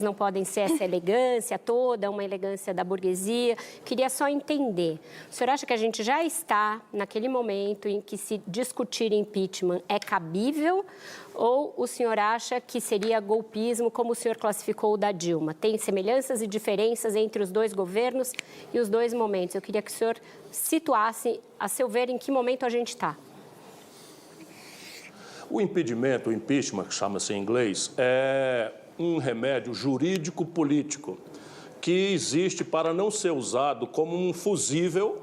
não podem ser essa elegância toda, uma elegância da burguesia. Queria só entender, o senhor acha que a gente já está naquele momento em que se discutir impeachment é cabível ou o senhor acha que seria golpismo, como o senhor classificou o da Dilma? Tem semelhanças e diferenças entre os dois governos e os dois momentos. Eu queria que o senhor situasse, a seu ver, em que momento a gente está. O impedimento, o impeachment, que chama-se em inglês, é um remédio jurídico-político que existe para não ser usado como um fusível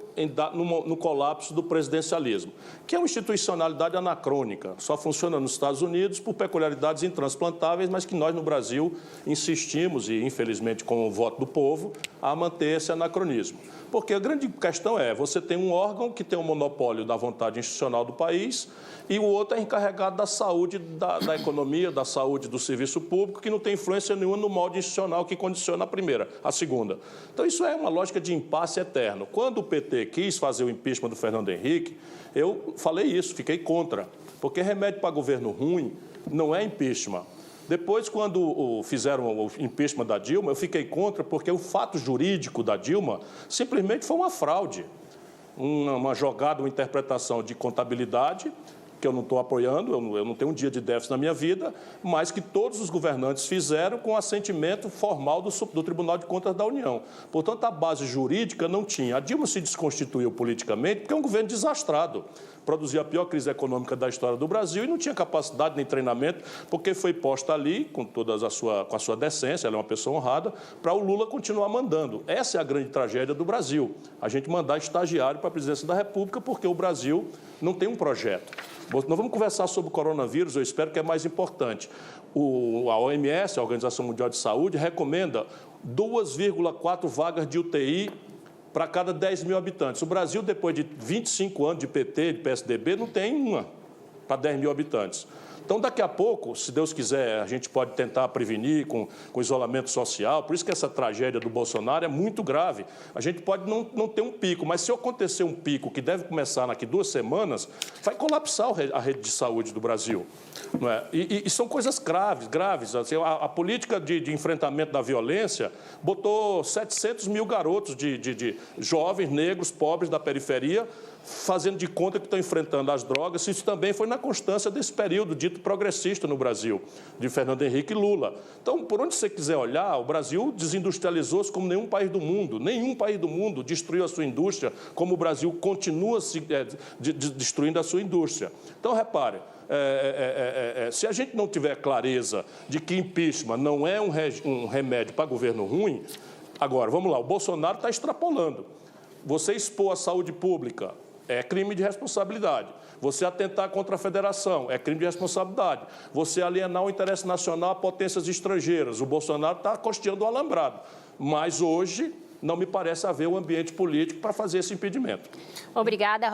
no colapso do presidencialismo, que é uma institucionalidade anacrônica, só funciona nos Estados Unidos por peculiaridades intransplantáveis, mas que nós no Brasil insistimos, e infelizmente com o voto do povo, a manter esse anacronismo. Porque a grande questão é, você tem um órgão que tem um monopólio da vontade institucional do país e o outro é encarregado da saúde da economia, da saúde do serviço público, que não tem influência nenhuma no molde institucional que condiciona a segunda. Então, isso é uma lógica de impasse eterno. Quando o PT quis fazer o impeachment do Fernando Henrique, eu falei isso, fiquei contra, porque remédio para governo ruim não é impeachment. Depois, quando fizeram o impeachment da Dilma, eu fiquei contra porque o fato jurídico da Dilma simplesmente foi uma fraude, uma jogada, uma interpretação de contabilidade, que eu não estou apoiando, eu não tenho um dia de déficit na minha vida, mas que todos os governantes fizeram com assentimento formal do Tribunal de Contas da União. Portanto, a base jurídica não tinha. A Dilma se desconstituiu politicamente porque é um governo desastrado. Produziu a pior crise econômica da história do Brasil e não tinha capacidade nem treinamento, porque foi posta ali, com a sua decência, ela é uma pessoa honrada, para o Lula continuar mandando. Essa é a grande tragédia do Brasil, a gente mandar estagiário para a presidência da República, porque o Brasil não tem um projeto. Nós vamos conversar sobre o coronavírus, eu espero que é mais importante. A OMS, a Organização Mundial de Saúde, recomenda 2,4 vagas de UTI para cada 10 mil habitantes. O Brasil, depois de 25 anos de PT, de PSDB, não tem uma para 10 mil habitantes. Então, daqui a pouco, se Deus quiser, a gente pode tentar prevenir com isolamento social. Por isso que essa tragédia do Bolsonaro é muito grave. A gente pode não ter um pico, mas se acontecer um pico que deve começar daqui 2 semanas, vai colapsar a rede de saúde do Brasil. Não é? E são coisas graves. Assim, a política de enfrentamento da violência botou 700 mil garotos de jovens, negros, pobres da periferia, fazendo de conta que estão enfrentando as drogas. Isso também foi na constância desse período dito progressista no Brasil, de Fernando Henrique e Lula. Então, por onde você quiser olhar, o Brasil desindustrializou-se como nenhum país do mundo. Nenhum país do mundo destruiu a sua indústria como o Brasil continua destruindo a sua indústria. Então, repare, se a gente não tiver clareza de que impeachment não é um remédio para governo ruim, agora, vamos lá, o Bolsonaro está extrapolando. Você expor a saúde pública é crime de responsabilidade. Você atentar contra a federação é crime de responsabilidade. Você alienar o interesse nacional a potências estrangeiras. O Bolsonaro está costeando o alambrado. Mas hoje não me parece haver um ambiente político para fazer esse impedimento. Obrigada.